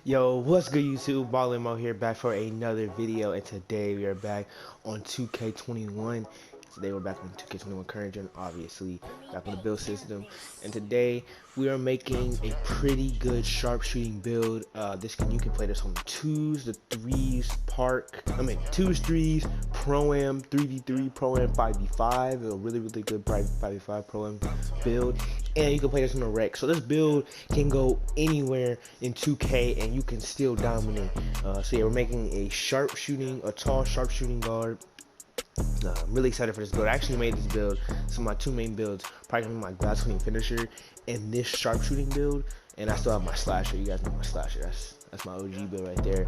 Yo, what's good YouTube? Ballin' Mo here, back for another video, and today we are back on 2K21. Today we're back on 2K21 current gen, obviously back on the build system, and today we are making a pretty good sharpshooting build. You can play this on the 2s, the 3s, twos, 3s, Pro-Am, 3v3, Pro-Am, 5v5, a really good 5v5 Pro-Am build, and you can play this on the rec. So this build can go anywhere in 2K and you can still dominate. So yeah, we're making a tall sharpshooting guard. I'm really excited for this build. I actually made this build, so my two main builds, probably gonna be my glass cleaning finisher and this sharpshooting build, and I still have my slasher. You guys know my slasher. That's my OG build right there.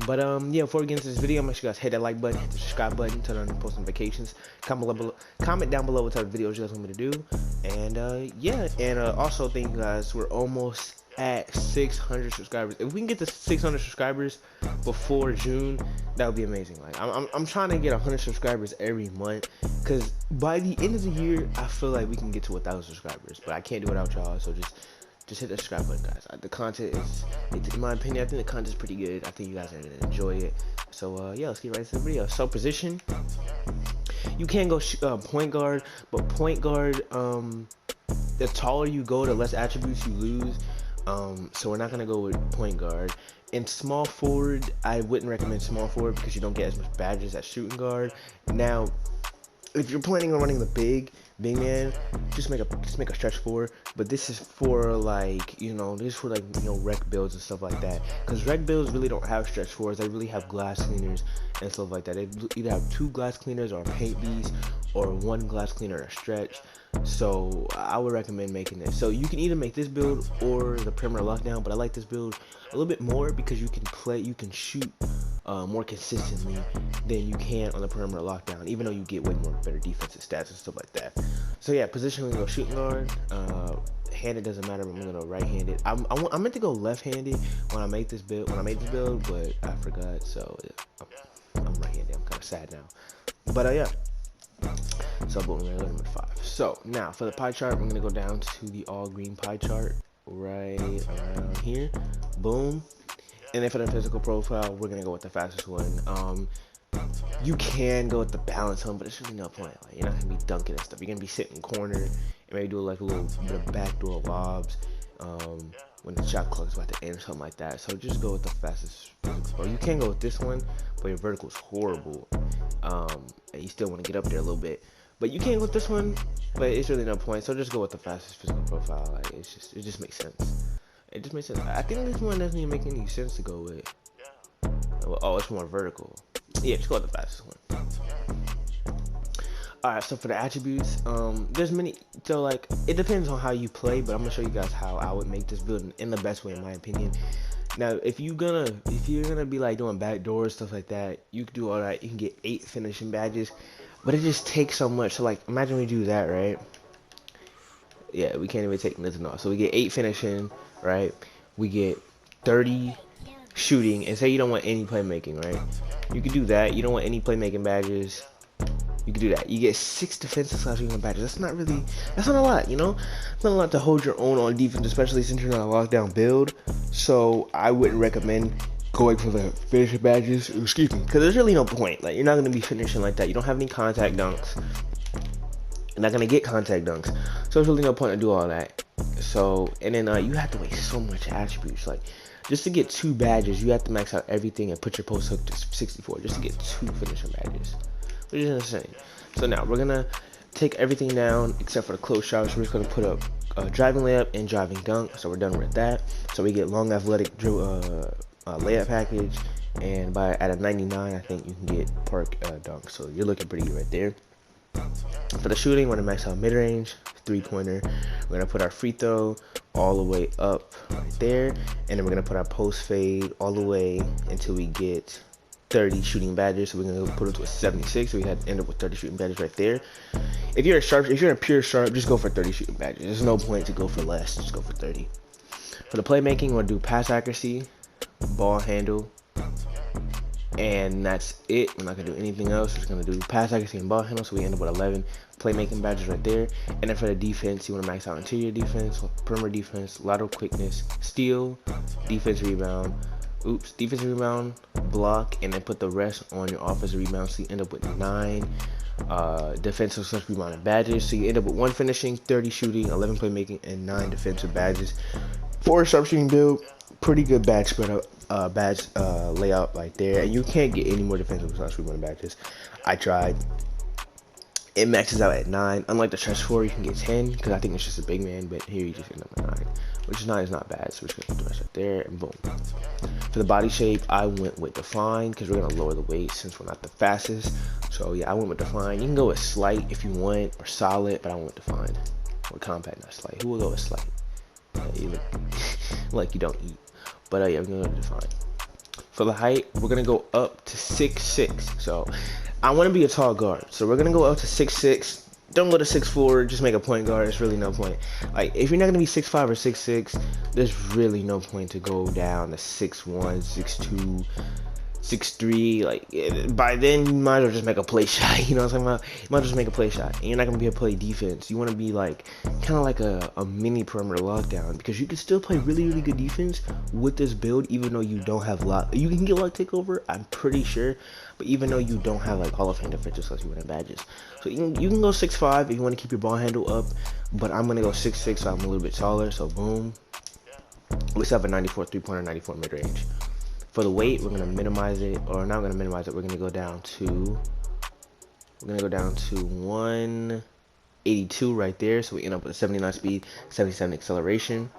But yeah, before we get into this video, make sure you guys hit that like button, hit the subscribe button, turn on the post notifications, comment down below what type of videos you guys want me to do, and yeah, and also thank you guys. We're almost at 600 subscribers. If we can get to 600 subscribers before June, that would be amazing. Like I'm trying to get 100 subscribers every month, because by the end of the year I feel like we can get to 1,000 subscribers, but I can't do it without y'all. So just hit the subscribe button, guys. The content is, in my opinion, I think the content is pretty good. I think you guys are gonna enjoy it. So yeah, let's get right into the video. So position, you can go point guard, but point guard, the taller you go, the less attributes you lose. So we're not gonna go with point guard. In small forward, I wouldn't recommend small forward because you don't get as much badges as shooting guard. Now, if you're planning on running the big man, just make a stretch four. But this is for like, rec builds and stuff like that. Because rec builds really don't have stretch fours. They really have glass cleaners and stuff like that. They either have 2 glass cleaners or paint bees, or 1 glass cleaner and a stretch. So I would recommend making this. So you can either make this build or the perimeter lockdown, but I like this build a little bit more because you can shoot more consistently than you can on the perimeter lockdown, even though you get way more better defensive stats and stuff like that. So yeah, position, we go shooting guard. Handed doesn't matter, but I'm gonna go right-handed. I meant to go left-handed when I made this build, but I forgot. So yeah, I'm right-handed. I'm kind of sad now, but yeah. So boom, we're gonna go to number 5. So now for the pie chart, we're gonna go down to the all green pie chart right around here. Boom. And then for the physical profile, we're gonna go with the fastest one. You can go with the balance one, but it's really no point. Like, you're not gonna be dunking and stuff. You're gonna be sitting in the corner and maybe do like a little bit of backdoor lobs when the shot clock is about to end or something like that. So just go with the fastest physical. Or you can go with this one, but your vertical is horrible, and you still want to get up there a little bit. But you can go with this one, but it's really no point. So just go with the fastest physical profile. Like it just makes sense. It just makes sense. I think this one doesn't even make any sense to go with. Oh, it's more vertical. Yeah, just go with the fastest one. Alright, so for the attributes, there's many. So like, it depends on how you play, but I'm gonna show you guys how I would make this build in the best way, in my opinion. Now, if you're gonna be like doing backdoors, stuff like that, you can do all that. You can get 8 finishing badges, but it just takes so much. So like, imagine we do that, right? Yeah, we can't even take nothing off. So we get 8 finishing, right? We get 30 shooting, and say you don't want any playmaking, right? You can do that. You don't want any playmaking badges. You can do that. You get 6 defensive /shooting badges. That's not a lot, you know? It's not a lot to hold your own on defense, especially since you're not a lockdown build. So I wouldn't recommend going for the finishing badges, excuse me, because there's really no point. Like, you're not going to be finishing like that. You don't have any contact dunks. You're not going to get contact dunks. So there's really no point to do all that. So, and then you have to waste so much attributes. Like, just to get 2 badges, you have to max out everything and put your post hook to 64 just to get 2 finishing badges, which is insane. So now we're gonna take everything down except for the close shots. We're just gonna put up driving layup and driving dunk. So we're done with that. So we get long athletic layup package, and at a 99, I think you can get park dunk. So you're looking pretty good right there. For the shooting, we're gonna max out mid range, 3-pointer. We're gonna put our free throw all the way up right there, and then we're gonna put our post fade all the way until we get 30 shooting badges, so we're gonna put it to a 76. So we had to end up with 30 shooting badges right there. If you're a pure sharp, just go for 30 shooting badges. There's no point to go for less. Just go for 30. For the playmaking, we're gonna do pass accuracy, ball handle, and that's it. We're not gonna do anything else. We're just gonna do pass accuracy and ball handle, so we end up with 11 playmaking badges right there. And then for the defense, you want to max out interior defense, perimeter defense, lateral quickness, steal, defense rebound, block, and then put the rest on your offensive rebound. So you end up with 9 defensive / rebounding badges. So you end up with 1 finishing, 30 shooting, 11 playmaking, and 9 defensive badges. For a sharpshooting build, pretty good badge spread up, layout right there. And you can't get any more defensive / rebounding badges. I tried. It maxes out at 9. Unlike the stretch 4, you can get 10 because I think it's just a big man. But here you just end up at 9, which is 9 is not bad. So we're just gonna put the rest right there, and boom. For the body shape, I went with define because we're gonna lower the weight since we're not the fastest. So yeah, I went with define. You can go with slight if you want, or solid, but I went with define. Or compact, not slight. Who will go with slight? You look like you don't eat. But yeah, we're gonna go with define. For the height, we're gonna go up to 6'6". So I want to be a tall guard, so we're gonna go up to 6'6". Don't go to 6'4". Just make a point guard. There's really no point. Like, if you're not gonna be 6'5" or 6'6", there's really no point to go down to 6'1", 6'2", 6'3". Like, by then you might as well just make a play shot. You know what I'm talking about? You might as well just make a play shot, and you're not gonna be able to play defense. You want to be like kind of like a mini perimeter lockdown, because you can still play really good defense with this build, even though you don't have lock. You can get lock takeover, I'm pretty sure, but even though you don't have like Hall of Fame defensive / rebounding badges. So you can go 6'5" if you want to keep your ball handle up, but I'm gonna go 6'6", so I'm a little bit taller. So boom, we still have a 94 3-pointer, 94 mid range. For the weight, we're gonna minimize it, or not gonna minimize it. We're gonna go down to 182 right there. So we end up with a 79 speed, 77 acceleration.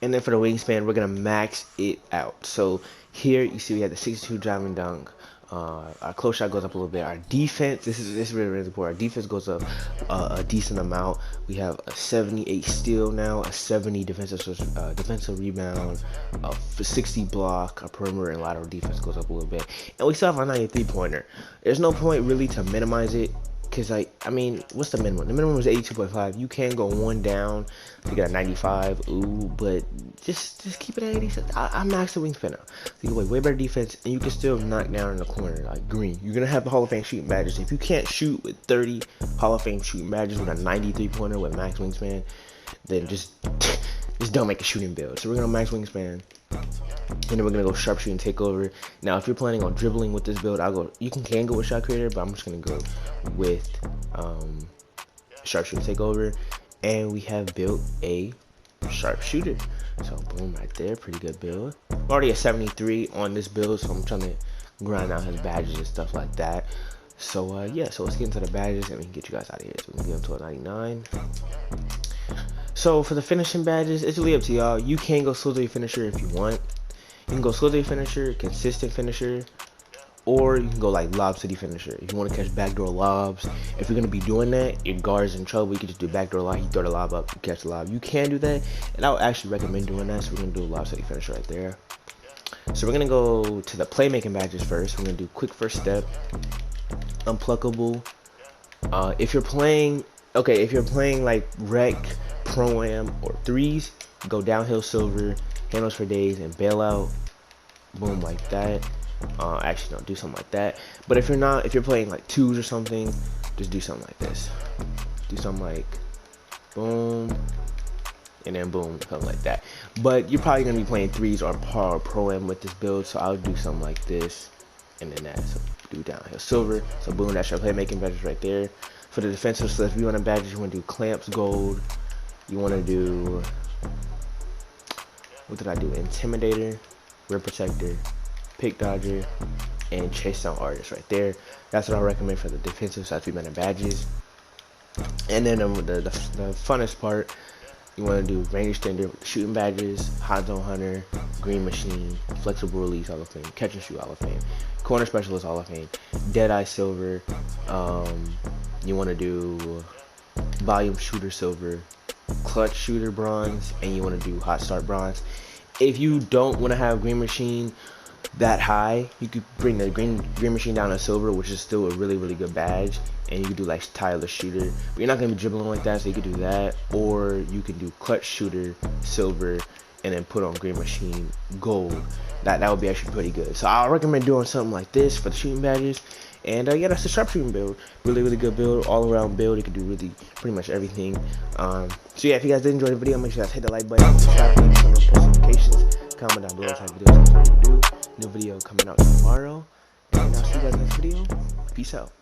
And then for the wingspan, we're gonna max it out. So here you see we have the 62 driving dunk. Our close shot goes up a little bit. Our defense, this is really important. Our defense goes up a decent amount. We have a 78 steal now, a 70 defensive rebound, a 60 block, a perimeter and lateral defense goes up a little bit, and we still have a 93 pointer. There's no point really to minimize it, because I mean, what's the minimum? The minimum is 82.5. You can go 1 down to get a 95. Ooh, but just keep it at 86. I maxed the wingspan out. So you can play way better defense, and you can still knock down in the corner like green. You're gonna have the Hall of Fame shooting badges. If you can't shoot with 30 Hall of Fame shooting badges with a 93 pointer with max wingspan, then just don't make a shooting build. So we're gonna max wingspan. And then we're gonna go sharpshooting takeover. Now, if you're planning on dribbling with this build, you can go with shot creator, but I'm just gonna go with sharpshooting takeover. And we have built a sharpshooter. So boom, right there, pretty good build. Already a 73 on this build, so I'm trying to grind out his badges and stuff like that. So yeah, so let's get into the badges and we can get you guys out of here. So we can get them to a 99. So for the finishing badges, it's really up to y'all. You can go slithery finisher if you want. You can go slithery finisher, consistent finisher, or you can go like lob city finisher. If you want to catch backdoor lobs, if you're gonna be doing that, your guard's in trouble. You can just do backdoor lob. You throw the lob up, you catch the lob. You can do that, and I would actually recommend doing that. So we're gonna do a lob city finisher right there. So we're gonna go to the playmaking badges first. We're gonna do quick first step, unpluckable. If you're playing like rec, pro-am, or threes, go downhill silver, handles for days, and bailout. Boom, like that. Actually, don't do something like that. But if you're playing like twos or something, just do something like this. Do something like boom, and then boom, something like that. But you're probably gonna be playing threes or pro-am with this build, so I'll do something like this, and then that. So do downhill silver. So boom, that's your playmaking badges right there. For the defensive stuff, you want to badges, you want to do clamps gold. You want to do, what did I do? Intimidator, rim protector, pick dodger, and chase down artist right there. That's what I recommend for the defensive / rebounding badges. And then the funnest part, you want to do range extender with the shooting badges, hot zone hunter, green machine, flexible release Hall of Fame, catch and shoot Hall of Fame, corner specialist Hall of Fame, deadeye silver. You want to do volume shooter silver, clutch shooter bronze, and you want to do hot start bronze. If you don't want to have green machine, that high, you could bring the green machine down to silver, which is still a really good badge, and you could do like tireless shooter, but you're not gonna be dribbling like that, so you could do that, or you can do clutch shooter silver and then put on green machine gold. That would be actually pretty good. So I recommend doing something like this for the shooting badges. And yeah, that's the sharpshooting build. Really good build, all around build. You can do really pretty much everything. So yeah, if you guys did enjoy the video, make sure you guys hit the like button, subscribe, turn on post notifications, comment down below what type of videos you want to do. New video coming out tomorrow, and I'll see you guys next video. Peace out.